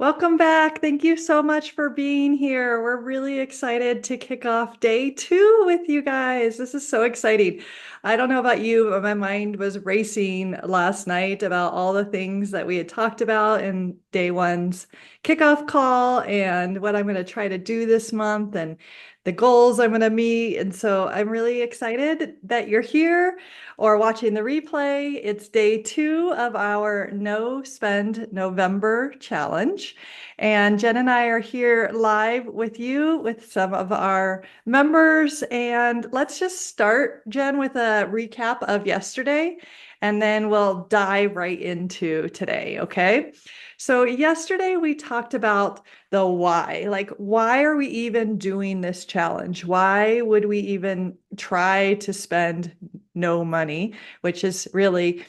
Welcome back. Thank you so much for being here. We're really excited to kick off day 2 with you guys. This is so exciting. I don't know about you, but my mind was racing last night about all the things that we had talked about in day 1's kickoff call and what I'm going to try to do this month and the goals I'm going to meet. And so I'm really excited that you're here or watching the replay. It's day 2 of our No Spend November challenge. And Jen and I are here live with you with some of our members. And let's just start, Jen, with a recap of yesterday, and then we'll dive right into today, okay? So yesterday we talked about the why, like why are we even doing this challenge? Why would we even try to spend no money, which is really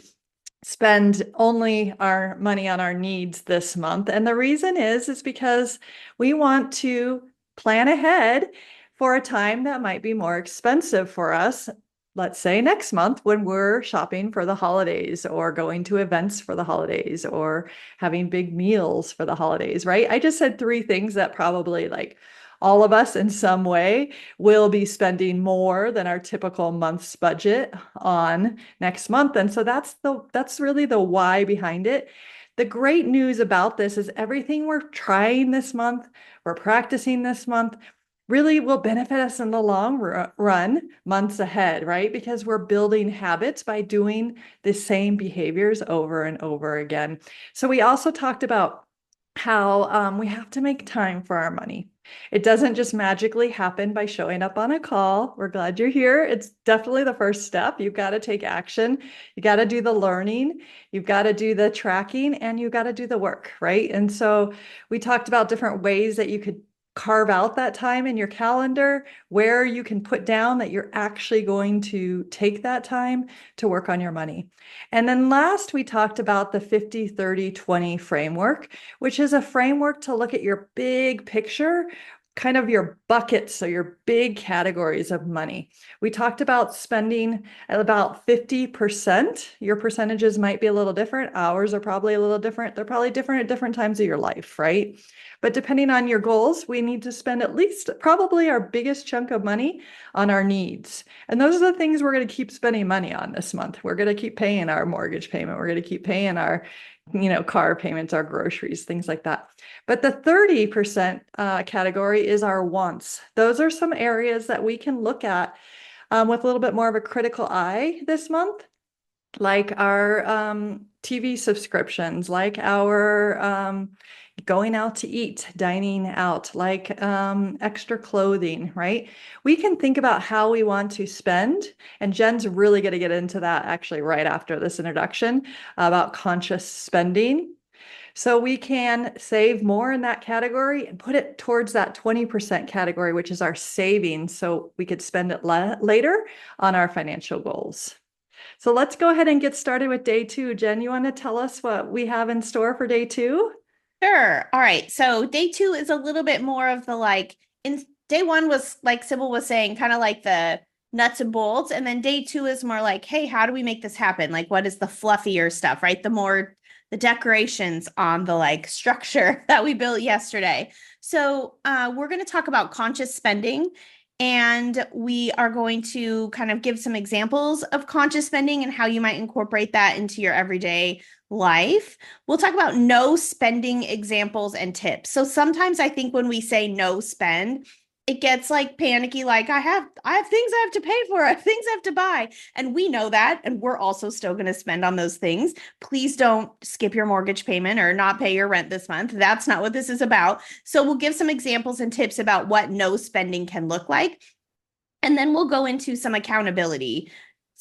spend only our money on our needs this month. And the reason is because we want to plan ahead for a time that might be more expensive for us. Let's say next month when we're shopping for the holidays or going to events for the holidays or having big meals for the holidays, right? I just said 3 things that probably like all of us in some way will be spending more than our typical month's budget on next month. And so that's really the why behind it. The great news about this is everything we're trying this month, we're practicing this month, really will benefit us in the long run, months ahead, right? Because we're building habits by doing the same behaviors over and over again. So we also talked about how we have to make time for our money. It doesn't just magically happen by showing up on a call. We're glad you're here. It's definitely the first step. You've got to take action. You got to do the learning. You've got to do the tracking, and you got to do the work, right? And so we talked about different ways that you could carve out that time in your calendar where you can put down that you're actually going to take that time to work on your money. And then last, we talked about the 50-30-20 framework, which is a framework to look at your big picture, kind of your buckets, so your big categories of money. We talked about spending at about 50%. Your percentages might be a little different. Ours are probably a little different. They're probably different at different times of your life, right? But depending on your goals, we need to spend at least probably our biggest chunk of money on our needs. And those are the things we're going to keep spending money on this month. We're going to keep paying our mortgage payment. We're going to keep paying our, car payments, our groceries, things like that. But the 30% category is our wants. Those are some areas that we can look at with a little bit more of a critical eye this month, like our TV subscriptions, like our going out to eat, dining out, like extra clothing, right? We can think about how we want to spend. And Jen's really going to get into that actually right after this introduction about conscious spending. So we can save more in that category and put it towards that 20% category, which is our savings. So we could spend it later on our financial goals. So let's go ahead and get started with day 2. Jen, you want to tell us what we have in store for day 2? Sure. All right. So day 2 is a little bit more of the in day 1 was like Sybil was saying, kind of like the nuts and bolts. And then day 2 is more like, hey, how do we make this happen? Like, what is the fluffier stuff, right? The decorations on the structure that we built yesterday. So we're going to talk about conscious spending. And we are going to kind of give some examples of conscious spending and how you might incorporate that into your everyday life. We'll talk about no spending examples and tips. So sometimes I think when we say no spend, it gets panicky, like I have things I have to pay for, I have things I have to buy. And we know that, and we're also still going to spend on those things. Please don't skip your mortgage payment or not pay your rent this month. That's not what this is about. So we'll give some examples and tips about what no spending can look like. And then we'll go into some accountability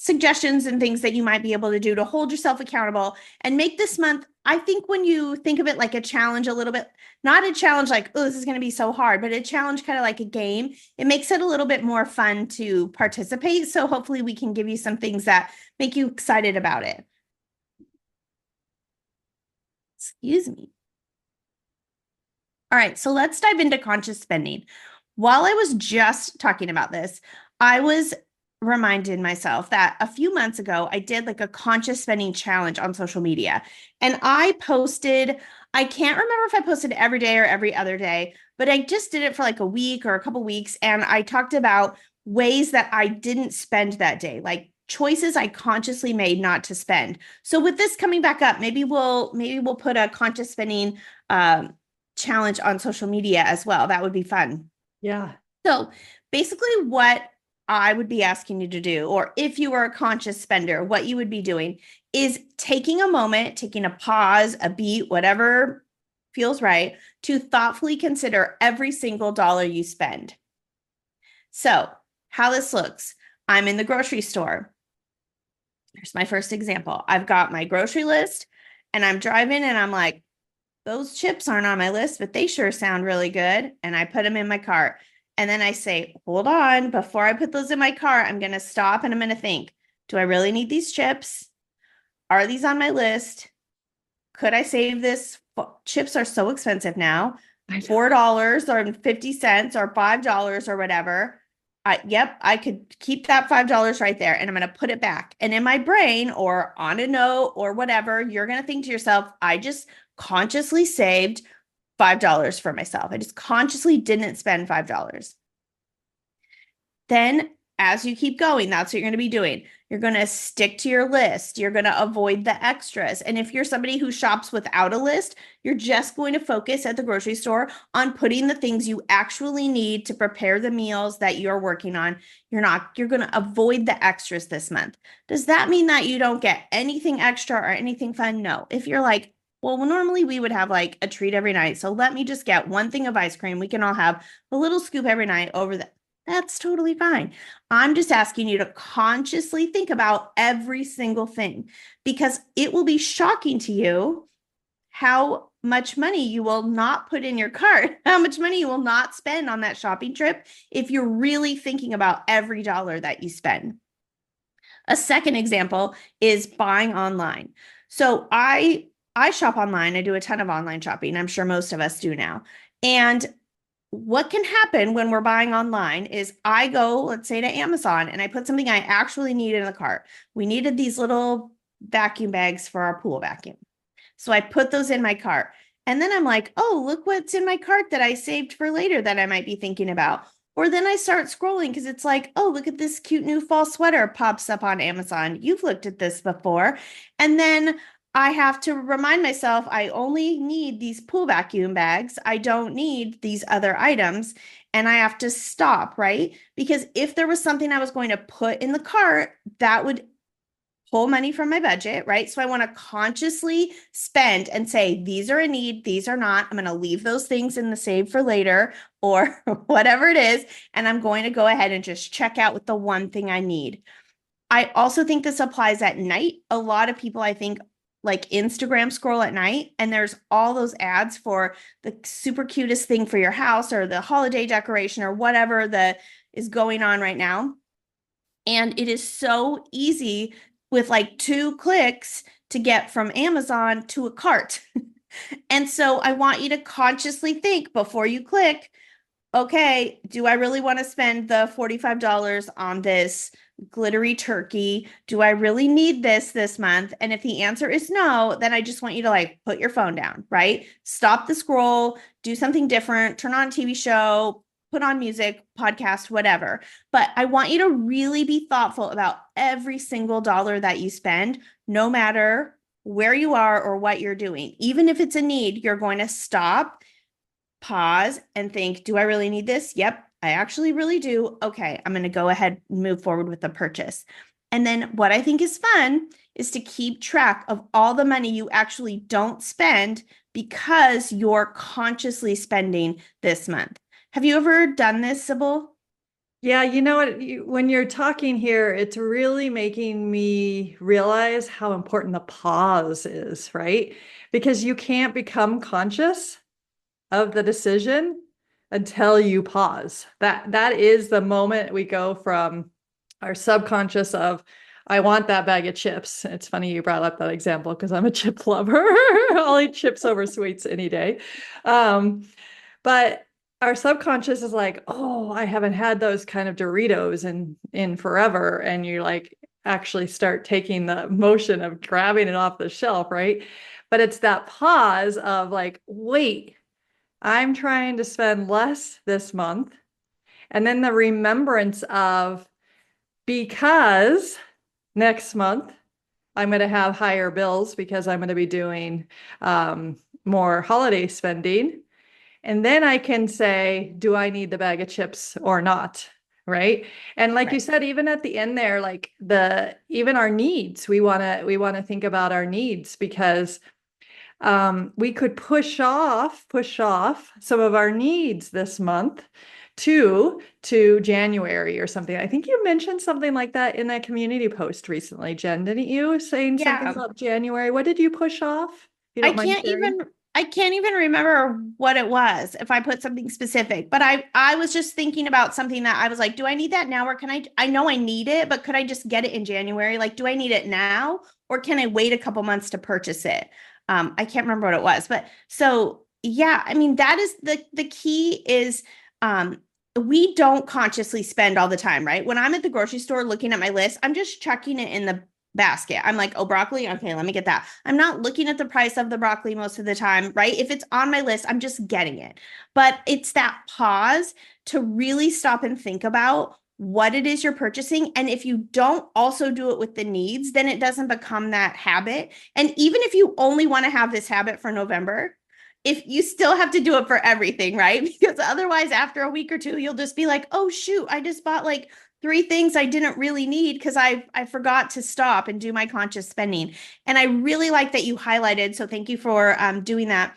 suggestions and things that you might be able to do to hold yourself accountable and make this month. I think when you think of it like a challenge a little bit, not a challenge like, oh, this is going to be so hard, but a challenge kind of like a game, it makes it a little bit more fun to participate. So hopefully we can give you some things that make you excited about it. Excuse me. All right, so let's dive into conscious spending. While I was just talking about this, I was reminded myself that a few months ago, I did like a conscious spending challenge on social media. And I posted, I can't remember if I posted every day or every other day, but I just did it for like a week or a couple weeks. And I talked about ways that I didn't spend that day, like choices I consciously made not to spend. So with this coming back up, maybe we'll put a conscious spending challenge on social media as well. That would be fun. Yeah. So basically, what I would be asking you to do, or if you were a conscious spender, what you would be doing is taking a moment, taking a pause, a beat, whatever feels right, to thoughtfully consider every single dollar you spend. So, how this looks, I'm in the grocery store. Here's my first example. I've got my grocery list and I'm driving and I'm like, those chips aren't on my list, but they sure sound really good. And I put them in my cart. And then I say, hold on, before I put those in my cart, I'm going to stop and I'm going to think, do I really need these chips? Are these on my list? Could I save this? Chips are so expensive now. $4 or 50 cents or $5 or whatever. Yep, I could keep that $5 right there and I'm going to put it back. And in my brain or on a note or whatever, you're going to think to yourself, I just consciously saved $5 for myself. I just consciously didn't spend $5. Then as you keep going, that's what you're going to be doing. You're going to stick to your list. You're going to avoid the extras. And if you're somebody who shops without a list, you're just going to focus at the grocery store on putting the things you actually need to prepare the meals that you're working on. You're going to avoid the extras this month. Does that mean that you don't get anything extra or anything fun? No. If you're like, well, normally we would have like a treat every night. So let me just get one thing of ice cream. We can all have a little scoop every night over that. That's totally fine. I'm just asking you to consciously think about every single thing because it will be shocking to you how much money you will not put in your cart, how much money you will not spend on that shopping trip if you're really thinking about every dollar that you spend. A second example is buying online. So I shop online. I do a ton of online shopping. I'm sure most of us do now. And what can happen when we're buying online is I go, let's say, to Amazon and I put something I actually need in the cart. We needed these little vacuum bags for our pool vacuum. So I put those in my cart. And then I'm like, oh, look what's in my cart that I saved for later that I might be thinking about. Or then I start scrolling because it's like, oh, look at this cute new fall sweater pops up on Amazon. You've looked at this before. And then I have to remind myself I only need these pool vacuum bags. I don't need these other items. And I have to stop, right? Because if there was something I was going to put in the cart, that would pull money from my budget, right? So I want to consciously spend and say, these are a need, these are not. I'm going to leave those things in the save for later or whatever it is. And I'm going to go ahead and just check out with the one thing I need. I also think this applies at night. A lot of people, I think, like Instagram scroll at night and there's all those ads for the super cutest thing for your house or the holiday decoration or whatever that is going on right now. And it is so easy with like 2 clicks to get from Amazon to a cart. And so I want you to consciously think before you click, okay, do I really want to spend the $45 on this glittery turkey? Do I really need this month? And if the answer is no, then I just want you to like put your phone down, right? Stop the scroll, do something different, turn on a TV show, put on music, podcast, whatever. But I want you to really be thoughtful about every single dollar that you spend, no matter where you are or what you're doing. Even if it's a need, you're going to stop, pause, and think, do I really need this? Yep, I actually really do. Okay, I'm going to go ahead and move forward with the purchase. And then what I think is fun is to keep track of all the money you actually don't spend because you're consciously spending this month. Have you ever done this, Sybil? Yeah, you know what? When you're talking here, it's really making me realize how important the pause is, right? Because you can't become conscious of the decision until you pause. That is the moment we go from our subconscious of, I want that bag of chips. It's funny you brought up that example because I'm a chip lover. I'll eat chips over sweets any day. But our subconscious is like, oh, I haven't had those kind of Doritos in forever. And you like actually start taking the motion of grabbing it off the shelf, right? But it's that pause of like, wait, I'm trying to spend less this month. And then the remembrance of because next month I'm going to have higher bills because I'm going to be doing more holiday spending. And then I can say, do I need the bag of chips or not? Right. And like you Right. said, even at the end there, like even our needs, we want to think about our needs because we could push off some of our needs this month to January or something. I think you mentioned something like that in that community post recently, Jen, didn't you? Saying something Yeah. about January. What did you push off? If you I don't mind can't sharing. even I can't even remember what it was if I put something specific, but I was just thinking about something that I was like, do I need that now or can I know I need it, but could I just get it in January? Like, do I need it now or can I wait a couple months to purchase it? I can't remember what it was, but so yeah, I mean that is the key is we don't consciously spend all the time, right? When I'm at the grocery store looking at my list, I'm just chucking it in the basket. I'm like, oh, broccoli. Okay, let me get that. I'm not looking at the price of the broccoli most of the time, right? If it's on my list, I'm just getting it. But it's that pause to really stop and think about what it is you're purchasing. And if you don't also do it with the needs, then it doesn't become that habit. And even if you only want to have this habit for November, if you still have to do it for everything, right? Because otherwise, after a week or two, you'll just be like, oh, shoot, I just bought like three things I didn't really need because I forgot to stop and do my conscious spending. And I really like that you highlighted. So thank you for doing that.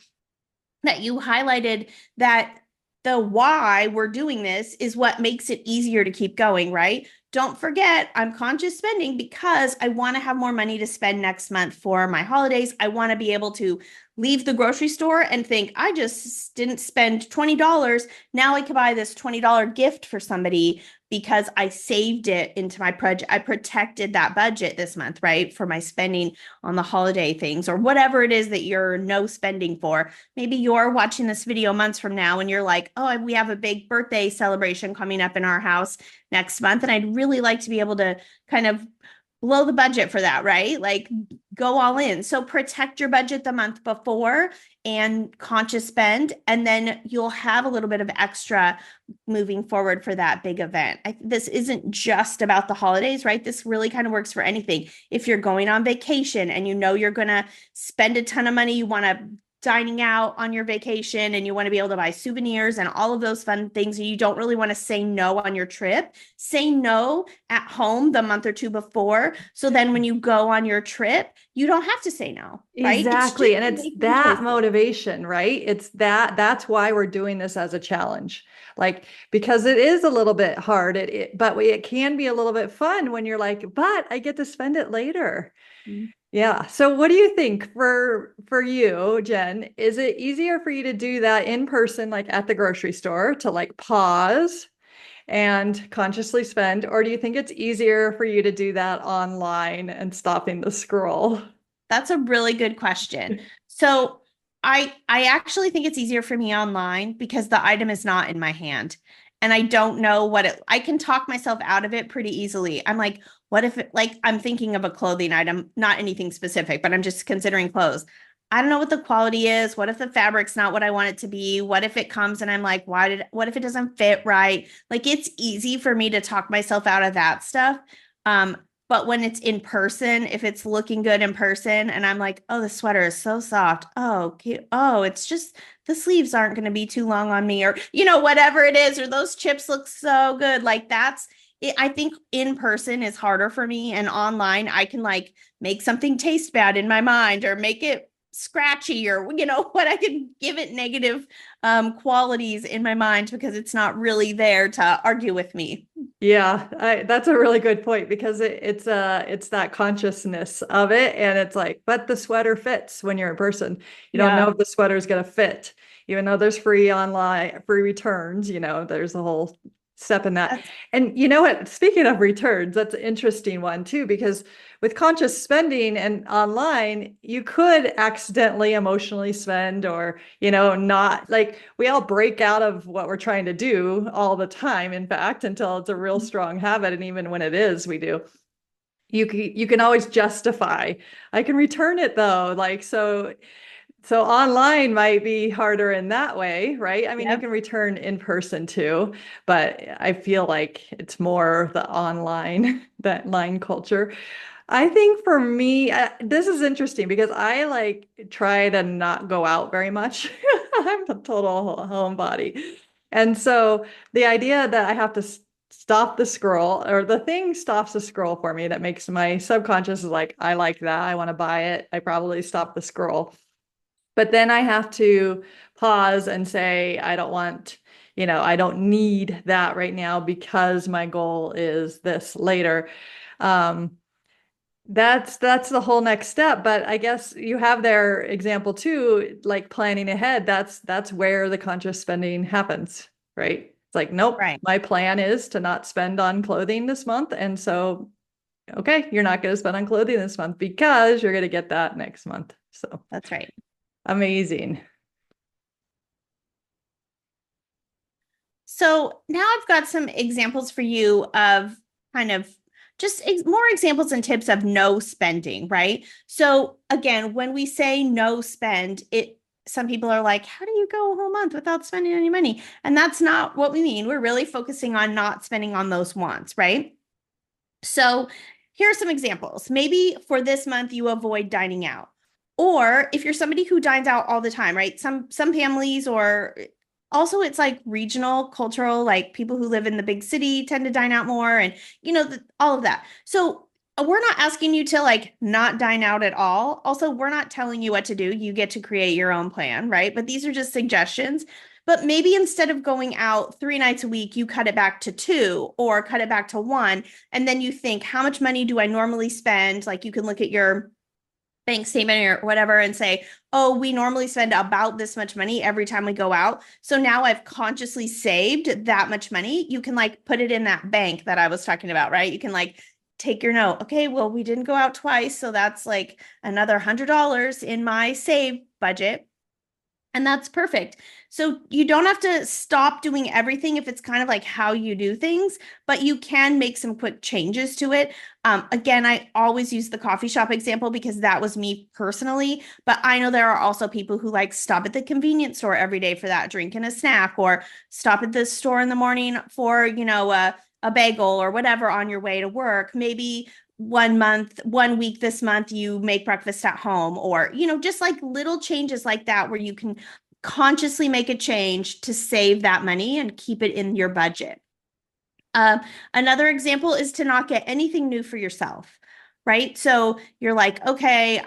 That you highlighted that the why we're doing this is what makes it easier to keep going, right? Don't forget, I'm conscious spending because I want to have more money to spend next month for my holidays. I want to be able to leave the grocery store and think, I just didn't spend $20. Now I could buy this $20 gift for somebody because I saved it into my project. I protected that budget this month, right? For my spending on the holiday things or whatever it is that you're no spending for. Maybe you're watching this video months from now and you're like, oh, we have a big birthday celebration coming up in our house next month. And I'd really like to be able to kind of blow the budget for that, right? Like go all in. So protect your budget the month before and conscious spend, and then you'll have a little bit of extra moving forward for that big event. This isn't just about the holidays, right? This really kind of works for anything. If you're going on vacation and you know you're going to spend a ton of money, you want to dining out on your vacation and you want to be able to buy souvenirs and all of those fun things and you don't really want to say no on your trip, say no at home the month or two before. So then when you go on your trip, you don't have to say no, right? It's Exactly. just And it's making that choices. motivation, right? That's why we're doing this as a challenge. Like, because it is a little bit hard, but it can be a little bit fun when you're like, but I get to spend it later. Mm. Yeah. So what do you think for you, Jen? Is it easier for you to do that in person, like at the grocery store, to like pause and consciously spend, or do you think it's easier for you to do that online and stopping the scroll? That's a really good question. So I actually think it's easier for me online because the item is not in my hand. And I don't know what it I can talk myself out of it pretty easily. I'm like, what if it like I'm thinking of a clothing item, not anything specific, but I'm just considering clothes. I don't know what the quality is. What if the fabric's not what I want it to be? What if it comes and I'm like, what if it doesn't fit right? Like it's easy for me to talk myself out of that stuff. Um, but when it's in person, if it's looking good in person and I'm like, oh, the sweater is so soft. Oh, cute. Oh, it's just the sleeves aren't going to be too long on me or, whatever it is, or those chips look so good. Like that's it. I think in person is harder for me. And online, I can like make something taste bad in my mind or make it scratchy or what I can give it negative qualities in my mind because it's not really there to argue with me. Yeah, that's a really good point because it's that consciousness of it, and it's like, but the sweater fits when you're in person. You don't know Yeah. if the sweater is gonna fit, even though there's free online free returns. There's a whole step in that. That's And you know what? Speaking of returns, that's an interesting one too, because with conscious spending and online, you could accidentally emotionally spend or, not like we all break out of what we're trying to do all the time, in fact, until it's a real strong habit. And even when it is, we do. You can always justify. I can return it though. Like so online might be harder in that way, right? I mean, you yep. can return in person too, but I feel like it's more the online, that line culture. I think for me, this is interesting because I like try to not go out very much. I'm a total homebody. And so the idea that I have to stop the scroll or the thing stops the scroll for me that makes my subconscious is like, I like that. I want to buy it. I probably stop the scroll. But then I have to pause and say, I don't want, I don't need that right now because my goal is this later. Um, that's the whole next step. But I guess you have their example too, like planning ahead. That's where the conscious spending happens, right? It's like, nope, Right. my plan is to not spend on clothing this month. And so, okay, you're not going to spend on clothing this month because you're going to get that next month. So That's right. amazing. So now I've got some examples for you of kind of just more examples and tips of no spending, right? So again, when we say no spend, some people are like, how do you go a whole month without spending any money? And that's not what we mean. We're really focusing on not spending on those wants, right? So here are some examples. Maybe for this month you avoid dining out. Or if you're somebody who dines out all the time, right? Some families or also it's like regional, cultural, like people who live in the big city tend to dine out more and all of that. So we're not asking you to like not dine out at all. Also, we're not telling you what to do. You get to create your own plan, right? But these are just suggestions. But maybe instead of going out 3 nights a week, you cut it back to two or cut it back to one. And then you think, how much money do I normally spend? Like you can look at your bank statement or whatever and say, oh, we normally spend about this much money every time we go out. So now I've consciously saved that much money. You can like put it in that bank that I was talking about, right? You can like take your note. Okay, well, we didn't go out twice. So that's like another $100 in my save budget. And that's perfect. So you don't have to stop doing everything if it's kind of like how you do things, but you can make some quick changes to it. Again, I always use the coffee shop example because that was me personally, but I know there are also people who like stop at the convenience store every day for that drink and a snack, or stop at the store in the morning for, a bagel or whatever on your way to work. Maybe 1 week this month you make breakfast at home, or just like little changes like that where you can consciously make a change to save that money and keep it in your budget. Another example is to not get anything new for yourself, right? So you're like, okay,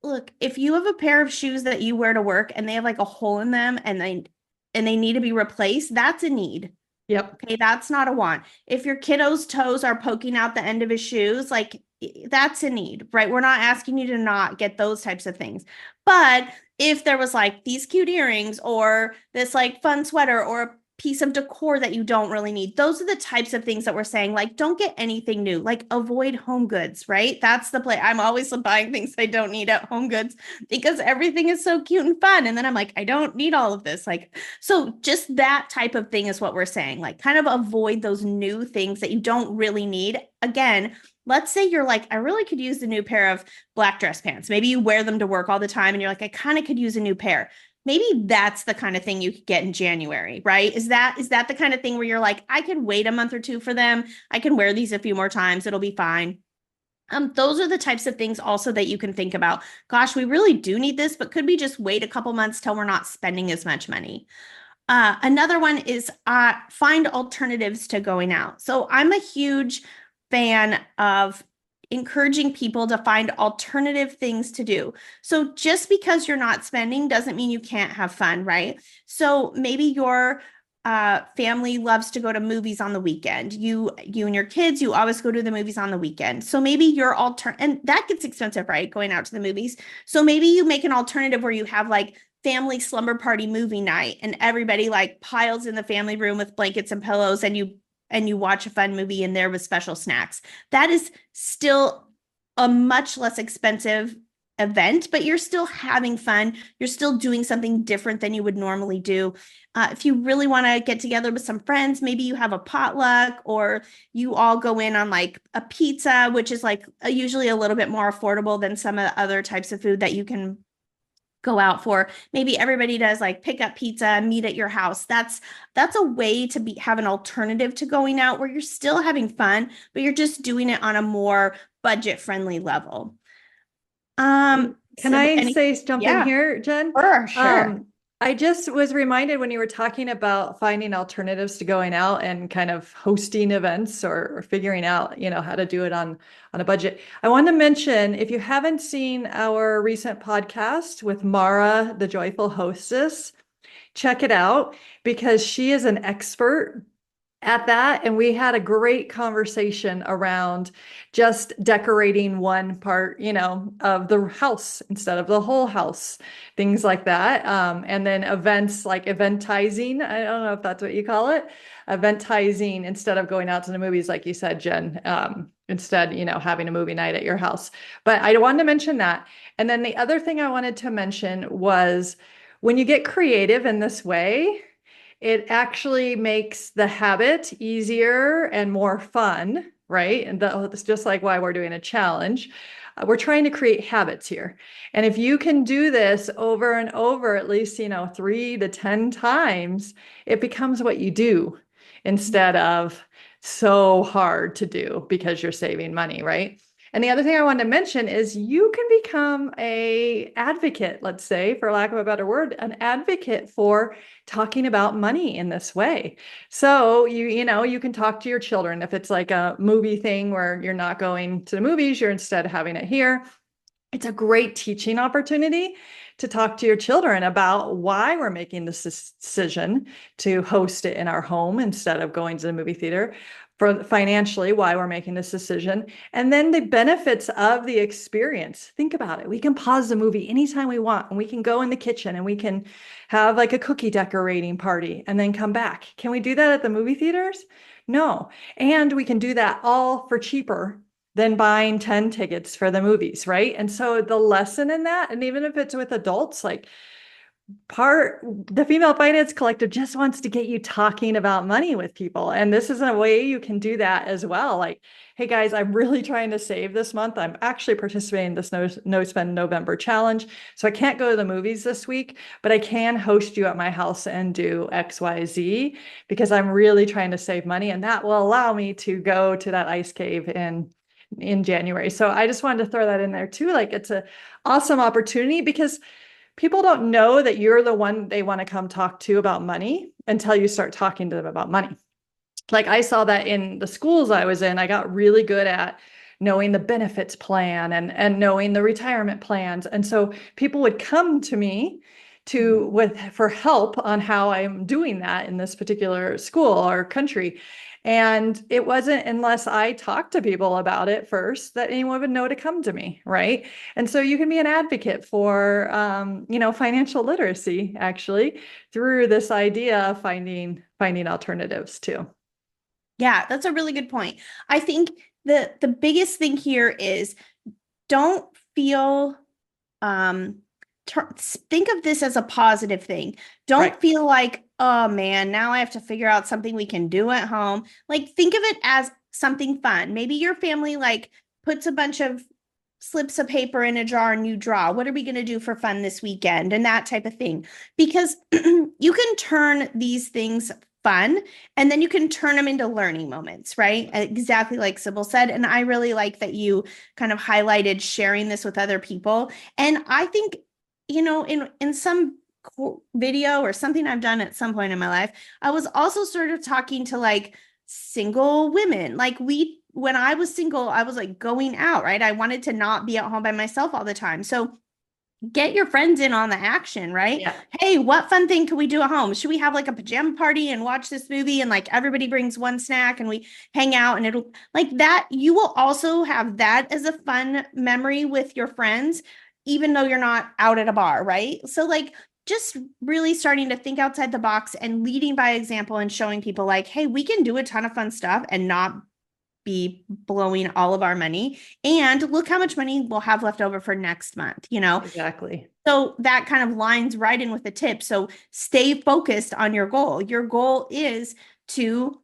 look, if you have a pair of shoes that you wear to work and they have like a hole in them and they need to be replaced, that's a need. Yep. Okay, that's not a want. If your kiddo's toes are poking out the end of his shoes, like that's a need, right? We're not asking you to not get those types of things. But if there was like these cute earrings or this like fun sweater or a piece of decor that you don't really need, those are the types of things that we're saying, like, don't get anything new, like avoid home goods, right? That's the play. I'm always buying things I don't need at Home Goods because everything is so cute and fun. And then I'm like, I don't need all of this. Like, so just that type of thing is what we're saying, like kind of avoid those new things that you don't really need. Again, let's say you're like, I really could use a new pair of black dress pants. Maybe you wear them to work all the time and you're like, I kind of could use a new pair. Maybe that's the kind of thing you could get in January, right? Is that the kind of thing where you're like, I can wait a month or two for them. I can wear these a few more times. It'll be fine. Those are the types of things also that you can think about. Gosh, we really do need this, but could we just wait a couple months till we're not spending as much money? Another one is find alternatives to going out. So I'm a huge fan of encouraging people to find alternative things to do. So just because you're not spending doesn't mean you can't have fun, right? So maybe your family loves to go to movies on the weekend. You and your kids, you always go to the movies on the weekend. So maybe and that gets expensive, right? Going out to the movies. So maybe you make an alternative where you have like family slumber party movie night and everybody like piles in the family room with blankets and pillows and you watch a fun movie in there with special snacks. That is still a much less expensive event, but you're still having fun. You're still doing something different than you would normally do. If you really want to get together with some friends, maybe you have a potluck or you all go in on like a pizza, which is like usually a little bit more affordable than some of the other types of food that you can go out for. Maybe everybody does like pick up pizza, meet at your house. That's a way to have an alternative to going out where you're still having fun, but you're just doing it on a more budget friendly level. Can I jump in Yeah, here, Jen? sure. I just was reminded when you were talking about finding alternatives to going out and kind of hosting events or figuring out, how to do it on a budget. I want to mention, if you haven't seen our recent podcast with Mara, the Joyful Hostess, check it out because she is an expert at that. And we had a great conversation around just decorating one part, of the house instead of the whole house, things like that. And then events like eventizing. I don't know if that's what you call it. Eventizing instead of going out to the movies, like you said, Jen, instead, having a movie night at your house. But I wanted to mention that. And then the other thing I wanted to mention was when you get creative in this way, it actually makes the habit easier and more fun, right? And that's just like why we're doing a challenge. We're trying to create habits here. And if you can do this over and over, at least, 3 to 10 times, it becomes what you do instead of so hard to do because you're saving money, right? And the other thing I wanted to mention is you can become a advocate, let's say, for lack of a better word, an advocate for talking about money in this way. So you can talk to your children if it's like a movie thing where you're not going to the movies, you're instead having it here. It's a great teaching opportunity to talk to your children about why we're making this decision to host it in our home instead of going to the movie theater, for financially why we're making this decision, and then the benefits of the experience. Think about it. We can pause the movie anytime we want, and we can go in the kitchen and we can have like a cookie decorating party and then come back. Can we do that at the movie theaters? No. And we can do that all for cheaper than buying 10 tickets for the movies, right? And so the lesson in that, and even if it's with adults, like the Female Finance Collective just wants to get you talking about money with people. And this is a way you can do that as well. Like, hey guys, I'm really trying to save this month. I'm actually participating in this No Spend November challenge. So I can't go to the movies this week, but I can host you at my house and do XYZ because I'm really trying to save money. And that will allow me to go to that ice cave in January. So I just wanted to throw that in there too. Like, it's an awesome opportunity because people don't know that you're the one they want to come talk to about money until you start talking to them about money. Like, I saw that in the schools I was in. I got really good at knowing the benefits plan and knowing the retirement plans. And so people would come to me for help on how I'm doing that in this particular school or country. And it wasn't unless I talked to people about it first that anyone would know to come to me, right? And so you can be an advocate for, financial literacy, actually, through this idea of finding alternatives too. Yeah, that's a really good point. I think the biggest thing here is don't feel think of this as a positive thing. Don't Right. feel like, oh man, now I have to figure out something we can do at home. Like, think of it as something fun. Maybe your family like puts a bunch of slips of paper in a jar and you draw. What are we going to do for fun this weekend? And that type of thing. Because you can turn these things fun and then you can turn them into learning moments, right? Exactly like Sybil said. And I really like that you kind of highlighted sharing this with other people. And I think, in some video or something I've done at some point in my life, I was also sort of talking to like single women. Like, when I was single, I was like going out, right? I wanted to not be at home by myself all the time. So get your friends in on the action, right? Yeah. Hey, what fun thing can we do at home? Should we have like a pajama party and watch this movie and like everybody brings one snack and we hang out, and it'll like that. You will also have that as a fun memory with your friends, even though you're not out at a bar, right? So like, just really starting to think outside the box and leading by example and showing people like, hey, we can do a ton of fun stuff and not be blowing all of our money. And look how much money we'll have left over for next month, you know? Exactly. So that kind of lines right in with the tip. So stay focused on your goal. Your goal is to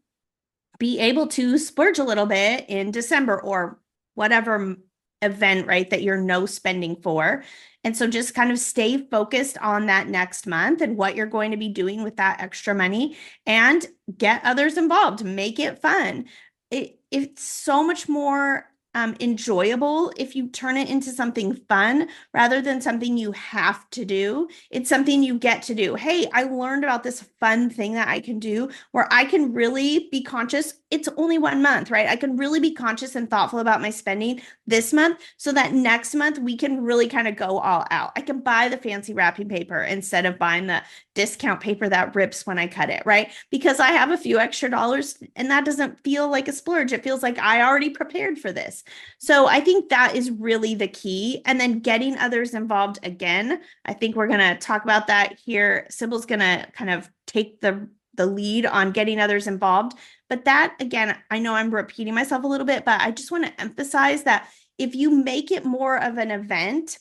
be able to splurge a little bit in December or whatever event, right, that you're no spending for. And so just kind of stay focused on that next month and what you're going to be doing with that extra money and get others involved. Make it fun. It's so much more enjoyable if you turn it into something fun rather than something you have to do. It's something you get to do. Hey, I learned about this fun thing that I can do where I can really be conscious. It's only 1 month, right? I can really be conscious and thoughtful about my spending this month so that next month we can really kind of go all out. I can buy the fancy wrapping paper instead of buying the discount paper that rips when I cut it, right? Because I have a few extra dollars and that doesn't feel like a splurge. It feels like I already prepared for this. So I think that is really the key. And then getting others involved again. I think we're going to talk about that here. Sybil's going to kind of take the lead on getting others involved. But that, again, I know I'm repeating myself a little bit, but I just want to emphasize that if you make it more of an event,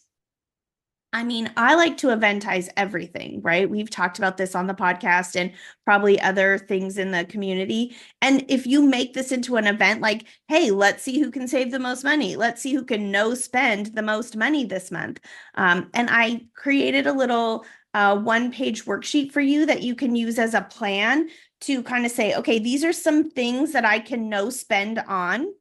I mean, I like to eventize everything, right? We've talked about this on the podcast and probably other things in the community. And if you make this into an event like, hey, let's see who can save the most money. Let's see who can no spend the most money this month. And I created a little 1-page worksheet for you that you can use as a plan to kind of say, okay, these are some things that I can no spend on.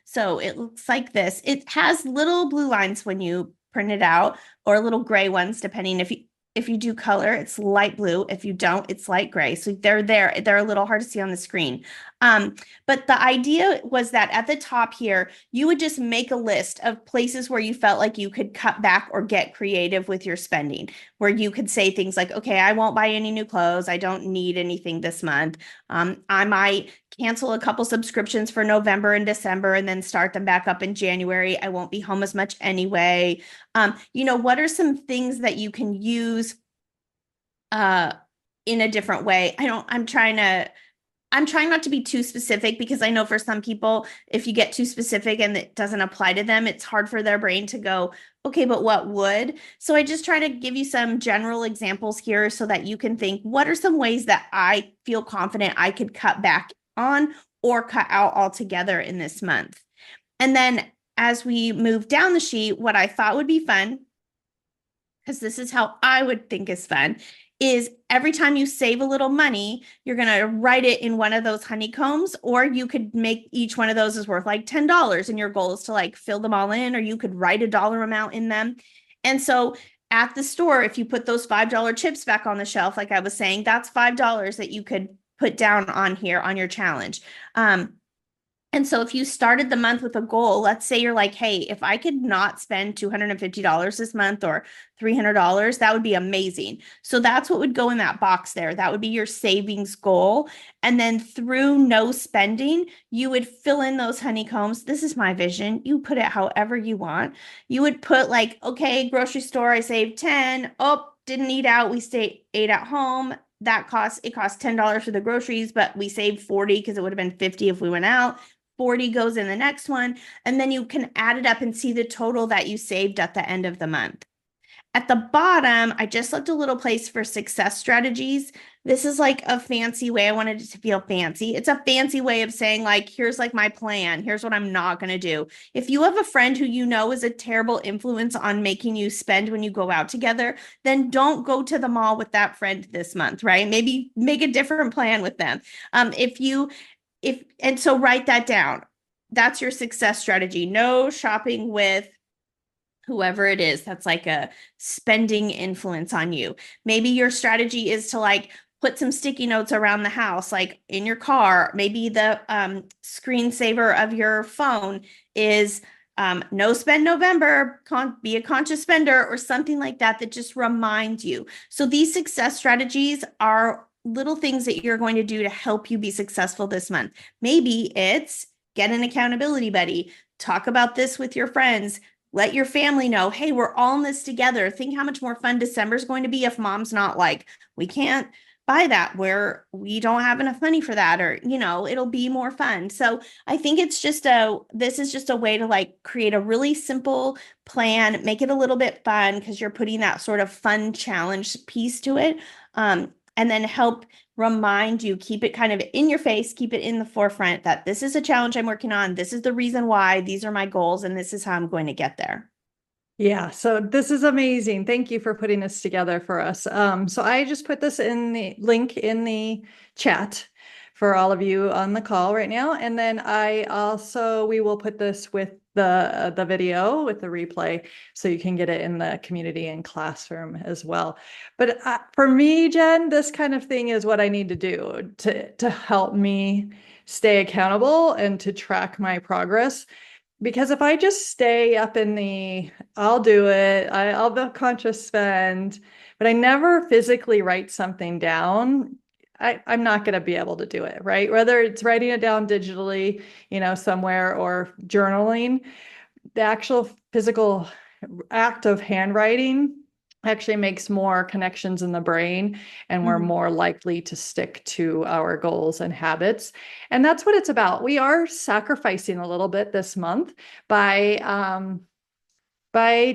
So it looks like this. It has little blue lines when you print it out, or little gray ones, depending if you do color, it's light blue. If you don't, it's light gray. So they're there. They're a little hard to see on the screen. But the idea was that at the top here, you would just make a list of places where you felt like you could cut back or get creative with your spending, where you could say things like, okay, I won't buy any new clothes. I don't need anything this month. I might cancel a couple subscriptions for November and December and then start them back up in January. I won't be home as much anyway. What are some things that you can use in a different way? I'm trying not to be too specific because I know for some people, if you get too specific and it doesn't apply to them, it's hard for their brain to go, okay, but what would? So I just try to give you some general examples here so that you can think, what are some ways that I feel confident I could cut back on or cut out altogether in this month? And then as we move down the sheet, what I thought would be fun, because this is how I would think is fun, is every time you save a little money, you're going to write it in one of those honeycombs, or you could make each one of those is worth like $10 and your goal is to like fill them all in, or you could write a dollar amount in them. And so at the store, if you put those $5 chips back on the shelf, like I was saying, that's $5 that you could put down on here on your challenge. And so if you started the month with a goal, let's say you're like, hey, if I could not spend $250 this month or $300, that would be amazing. So that's what would go in that box there. That would be your savings goal. And then through no spending, you would fill in those honeycombs. This is my vision. You put it however you want. You would put like, okay, grocery store, I saved 10. Oh, didn't eat out. We ate at home. It costs $10 for the groceries, but we saved 40 because it would have been 50 if we went out. 40 goes in the next one, and then you can add it up and see the total that you saved at the end of the month. At the bottom, I just left a little place for success strategies. This is like a fancy way. I wanted it to feel fancy. It's a fancy way of saying like, here's like my plan. Here's what I'm not going to do. If you have a friend who you know is a terrible influence on making you spend when you go out together, then don't go to the mall with that friend this month, right? Maybe make a different plan with them. So write that down. That's your success strategy. No shopping with whoever it is that's like a spending influence on you. Maybe your strategy is to like put some sticky notes around the house, like in your car. Maybe the screensaver of your phone is no spend November, be a conscious spender, or something like that just reminds you. So these success strategies are little things that you're going to do to help you be successful this month. Maybe it's get an accountability buddy, talk about this with your friends, let your family know, hey, we're all in this together. Think how much more fun December is going to be if mom's not like, we can't buy that, where we don't have enough money for that, or it'll be more fun. So I think this is just a way to like create a really simple plan, make it a little bit fun because you're putting that sort of fun challenge piece to it. And then help remind you, keep it kind of in your face, keep it in the forefront that this is a challenge I'm working on. This is the reason why, these are my goals, and this is how I'm going to get there. Yeah, so this is amazing. Thank you for putting this together for us. So I just put this in the link in the chat for all of you on the call right now. And then we will put this with the video with the replay so you can get it in the community and classroom as well. But for me, Jen, this kind of thing is what I need to do to help me stay accountable and to track my progress. Because if I just stay up in I'll do it, I'll be conscious spend, but I never physically write something down, I'm not going to be able to do it, right? Whether it's writing it down digitally, somewhere, or journaling, the actual physical act of handwriting actually makes more connections in the brain, and we're more likely to stick to our goals and habits. And that's what it's about. We are sacrificing a little bit this month by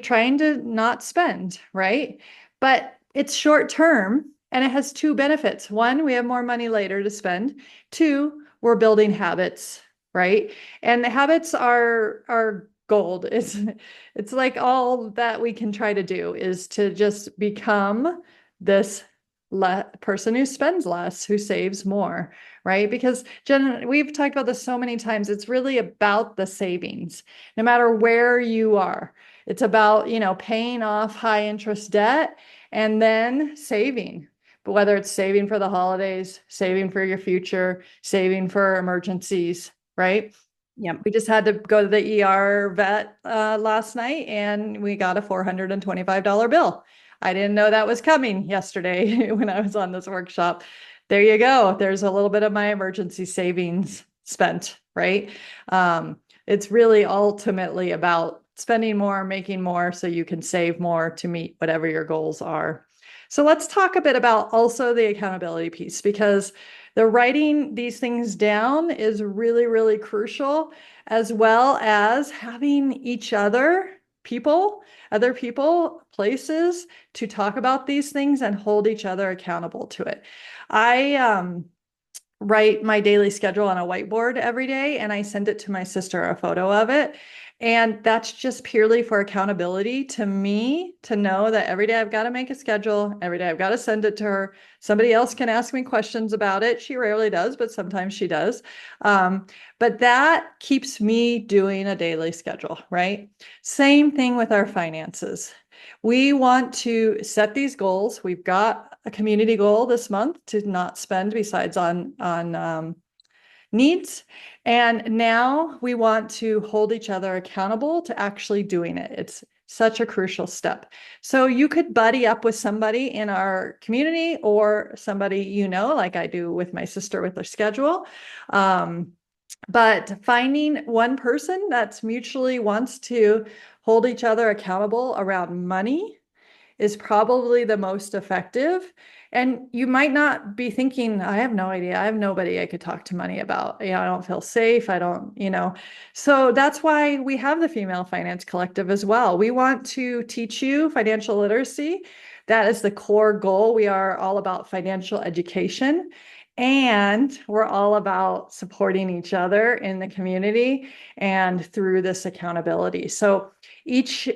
trying to not spend, right? But it's short term, and it has two benefits. One, we have more money later to spend. Two, we're building habits, right? And the habits are gold. It's like all that we can try to do is to just become this person who spends less, who saves more, right? Because Jen, we've talked about this so many times. It's really about the savings, no matter where you are. It's about, paying off high interest debt and then saving. But whether it's saving for the holidays, saving for your future, saving for emergencies, right? Yep. We just had to go to the ER vet last night, and we got a $425 bill. I didn't know that was coming yesterday when I was on this workshop. There you go. There's a little bit of my emergency savings spent, right? It's really ultimately about spending more, making more so you can save more to meet whatever your goals are. So let's talk a bit about also the accountability piece, because the writing these things down is really, really crucial, as well as having other people, places to talk about these things and hold each other accountable to it. I write my daily schedule on a whiteboard every day, and I send it to my sister, a photo of it. And that's just purely for accountability to me, to know that every day I've got to make a schedule. Every day I've got to send it to her. Somebody else can ask me questions about it. She rarely does, but sometimes she does. But that keeps me doing a daily schedule, right? Same thing with our finances. We want to set these goals. We've got a community goal this month to not spend besides on needs. And now we want to hold each other accountable to actually doing it. It's such a crucial step. So you could buddy up with somebody in our community, or somebody, like I do with my sister with her schedule. But finding one person that's mutually wants to hold each other accountable around money is probably the most effective. And you might not be thinking, I have no idea. I have nobody I could talk to money about. I don't feel safe. I don't. So that's why we have the Female Finance Collective as well. We want to teach you financial literacy. That is the core goal. We are all about financial education. And we're all about supporting each other in the community and through this accountability. So each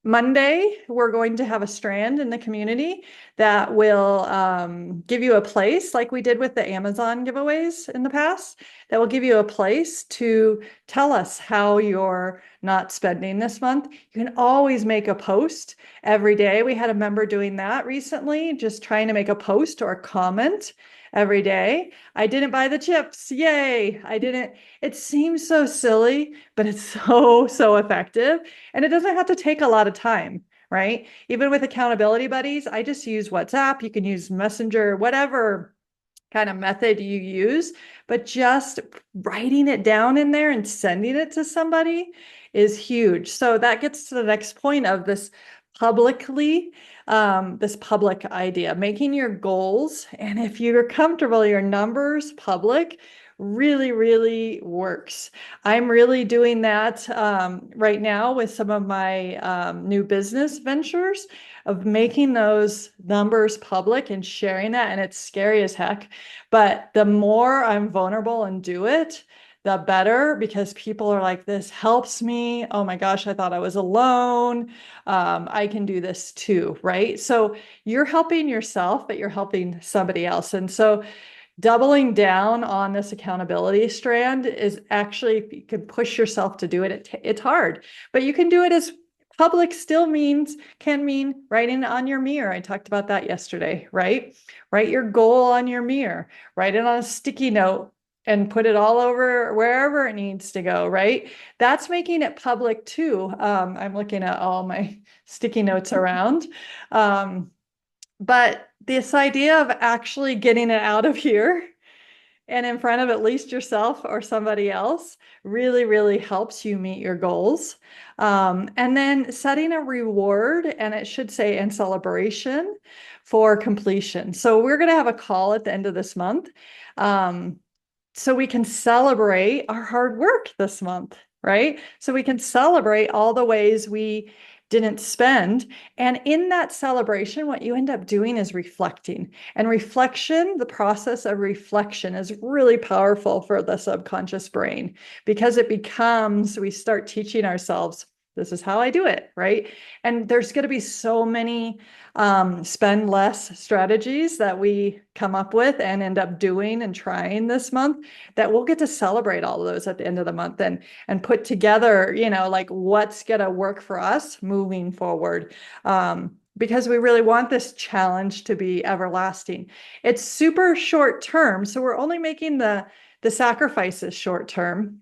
Monday, we're going to have a strand in the community that will give you a place, like we did with the Amazon giveaways in the past, that will give you a place to tell us how you're not spending this month. You can always make a post every day. We had a member doing that recently, just trying to make a post or a comment every day. I didn't buy the chips. Yay. I didn't. It seems so silly, but it's so effective. And it doesn't have to take a lot of time, right? Even with accountability buddies, I just use WhatsApp. You can use Messenger, whatever kind of method you use, but just writing it down in there and sending it to somebody is huge. So that gets to the next point of this publicly, this public idea, making your goals. And if you're comfortable, your numbers public really, really works. I'm really doing that right now with some of my new business ventures of making those numbers public and sharing that. And it's scary as heck. But the more I'm vulnerable and do it, the better, because people are like, this helps me. Oh my gosh, I thought I was alone. I can do this too, right? So you're helping yourself, but you're helping somebody else. And so doubling down on this accountability strand is actually, you can push yourself to do it. It's hard, but you can do it as public still can mean writing on your mirror. I talked about that yesterday, right? Write your goal on your mirror, write it on a sticky note and put it all over wherever it needs to go, right? That's making it public too. I'm looking at all my sticky notes around. But this idea of actually getting it out of here and in front of at least yourself or somebody else really, really helps you meet your goals. And then setting a reward, and it should say in celebration for completion. So we're going to have a call at the end of this month. So we can celebrate our hard work this month, right? So we can celebrate all the ways we didn't spend. And in that celebration, what you end up doing is reflecting. And reflection, the process of reflection is really powerful for the subconscious brain because it becomes, we start teaching ourselves, this is how I do it, right? And there's going to be so many spend less strategies that we come up with and end up doing and trying this month that we'll get to celebrate all of those at the end of the month and put together, like what's going to work for us moving forward. Because we really want this challenge to be everlasting. It's super short term. So we're only making the sacrifices short term,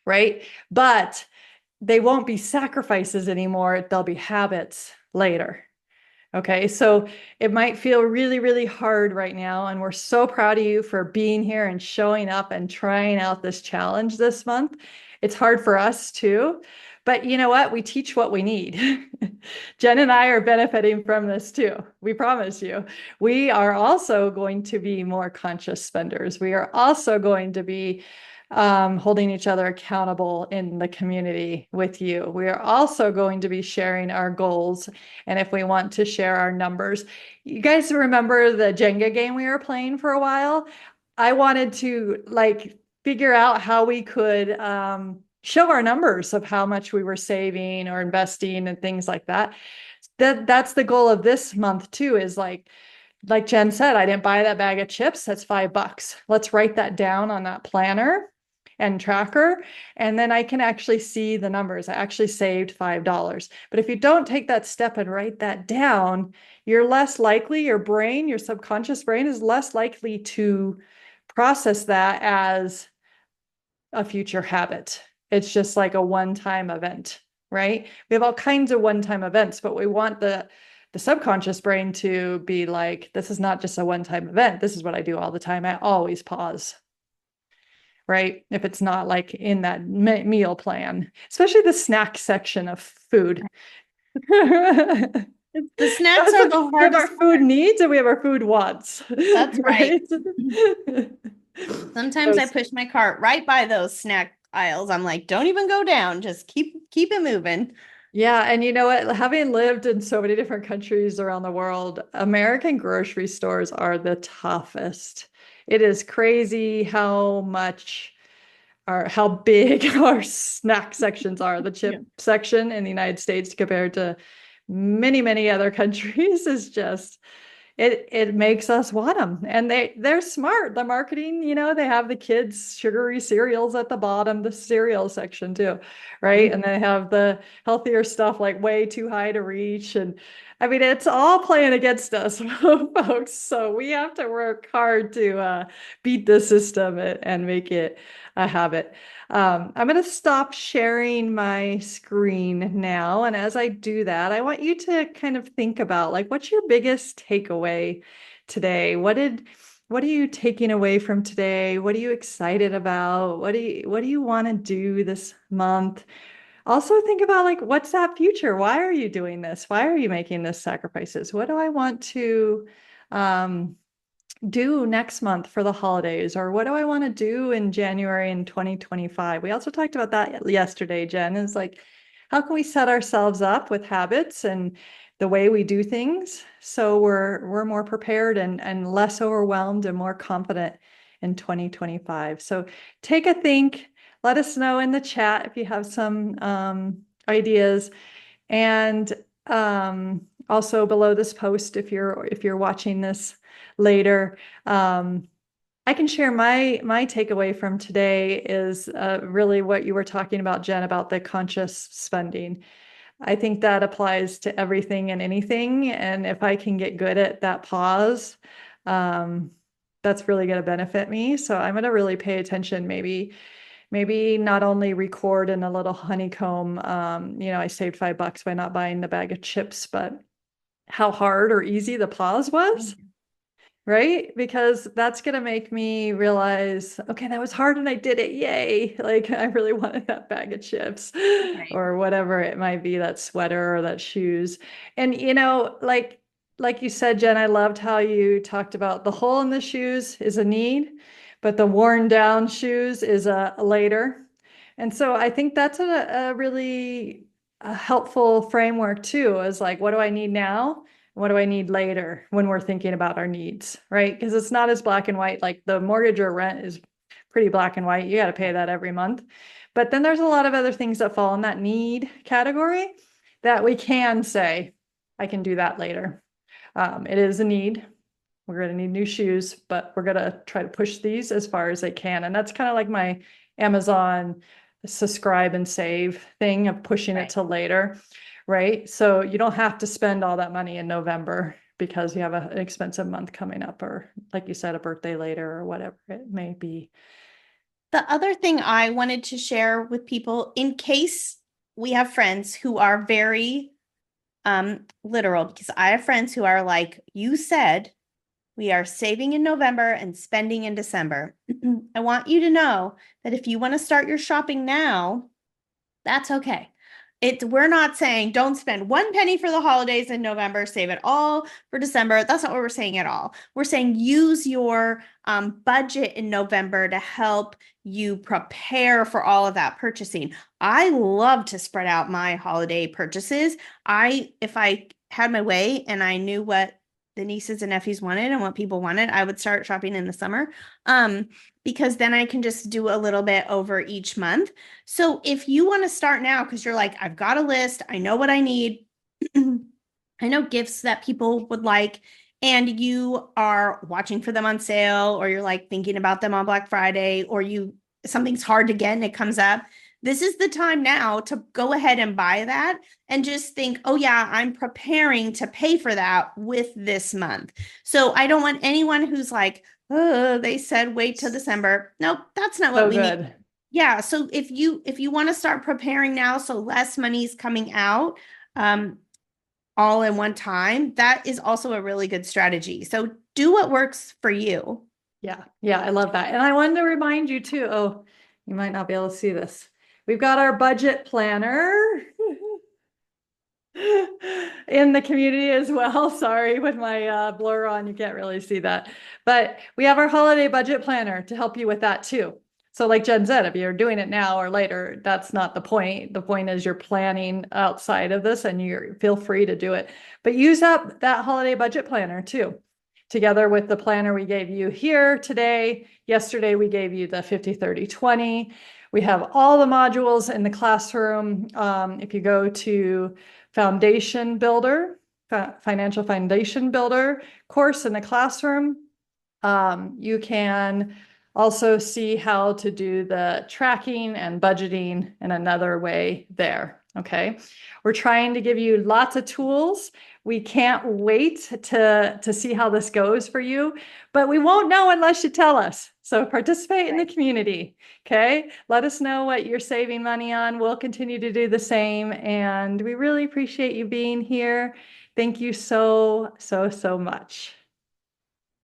right? But they won't be sacrifices anymore. They'll be habits later. Okay, so it might feel really, really hard right now. And we're so proud of you for being here and showing up and trying out this challenge this month. It's hard for us too. But you know what? We teach what we need. Jen and I are benefiting from this too. We promise you. We are also going to be more conscious spenders. We are also going to be holding each other accountable in the community with you. We are also going to be sharing our goals. And if we want to share our numbers, you guys remember the Jenga game we were playing for a while? I wanted to figure out how we could show our numbers of how much we were saving or investing and things like that. That's the goal of this month too, is like Jen said, I didn't buy that bag of chips. That's $5. Let's write that down on that planner and tracker. And then I can actually see the numbers. I actually saved $5. But if you don't take that step and write that down, you're less likely, your brain, your subconscious brain is less likely to process that as a future habit. It's just like a one-time event, right? We have all kinds of one-time events, but we want the subconscious brain to be like, this is not just a one-time event. This is what I do all the time. I always pause, right? If it's not like in that meal plan, especially the snack section of food. The snacks are the We have our hardest. food needs and we have our food wants. That's right. Sometimes I Those- push my cart right by those snack aisles. I'm like, don't even go down. Just keep it moving. Yeah, and you know what? Having lived in so many different countries around the world, American grocery stores are the toughest. It is crazy how big our snack sections are. The chip Yeah. section in the United States compared to many, many other countries is just it makes us want them. And they're smart. The marketing, they have the kids sugary cereals at the bottom, the cereal section too, right? Mhm. And they have the healthier stuff like way too high to reach. And I mean, it's all playing against us, folks. So we have to work hard to beat the system and make it a habit. I'm going to stop sharing my screen now. And as I do that, I want you to kind of think about what's your biggest takeaway today? What are you taking away from today? What are you excited about? What do you want to do this month? also think about like, what's that future? Why are you doing this? Why are you making this sacrifices? What do I want to um, do next month for the holidays? Or what do I want to do in January in 2025? We also talked about that yesterday, Jen, is like, how can we set ourselves up with habits and the way we do things so we're more prepared and less overwhelmed and more confident in 2025. So take a think. Let us know in the chat if you have some ideas. And also below this post, if you're watching this later, I can share my takeaway from today is really what you were talking about, Jen, about the conscious spending. I think that applies to everything and anything. And if I can get good at that pause, that's really going to benefit me. So I'm going to really pay attention, maybe not only record in a little honeycomb, I saved $5 by not buying the bag of chips, but how hard or easy the pause was, right? Because that's going to make me realize, okay, that was hard and I did it. Yay. Like I really wanted that bag of chips Right. or whatever it might be, that sweater or that shoes. And, like you said, Jen, I loved how you talked about the hole in the shoes is a need, but the worn down shoes is a later. And so I think that's a really helpful framework too, is like, what do I need now? What do I need later when we're thinking about our needs, right? Because it's not as black and white. Like the mortgage or rent is pretty black and white. You got to pay that every month. But then there's a lot of other things that fall in that need category that we can say, I can do that later. It is a need. We're going to need new shoes, but we're going to try to push these as far as they can. And that's kind of like my Amazon subscribe and save thing of pushing it to later, right? So you don't have to spend all that money in November because you have an expensive month coming up, or like you said, a birthday later or whatever it may be. The other thing I wanted to share with people, in case we have friends who are very literal, because I have friends who are like, you said we are saving in November and spending in December. I want you to know that if you want to start your shopping now, that's okay. We're not saying don't spend one penny for the holidays in November, save it all for December. That's not what we're saying at all. We're saying use your budget in November to help you prepare for all of that purchasing. I love to spread out my holiday purchases. If I had my way and I knew what the nieces and nephews wanted and what people wanted, I would start shopping in the summer. Because then I can just do a little bit over each month. So if you want to start now, because you're like, I've got a list, I know what I need, I know gifts that people would like, and you are watching for them on sale, or you're like thinking about them on Black Friday, or something's hard to get and it comes up. This is the time now to go ahead and buy that and just think, oh yeah, I'm preparing to pay for that with this month. So I don't want anyone who's like, oh, they said wait till December. Nope, that's not what we need. Yeah. So if you want to start preparing now, so less money's coming out all in one time, that is also a really good strategy. So do what works for you. Yeah. Yeah. I love that. And I wanted to remind you too. Oh, you might not be able to see this. We've got our budget planner in the community as well. Sorry, with my blur on, you can't really see that. But we have our holiday budget planner to help you with that too. So like Jen said, if you're doing it now or later, that's not the point. The point is you're planning outside of this and you feel free to do it. But use up that holiday budget planner too, together with the planner we gave you here today. Yesterday, we gave you the 50, 30, 20. We have all the modules in the classroom. If you go to Foundation Builder, Financial Foundation Builder course in the classroom, you can also see how to do the tracking and budgeting in another way there. Okay. We're trying to give you lots of tools. We can't wait to see how this goes for you, but we won't know unless you tell us. So participate in the community. Okay. Let us know what you're saving money on. We'll continue to do the same. And we really appreciate you being here. Thank you so, so, so much.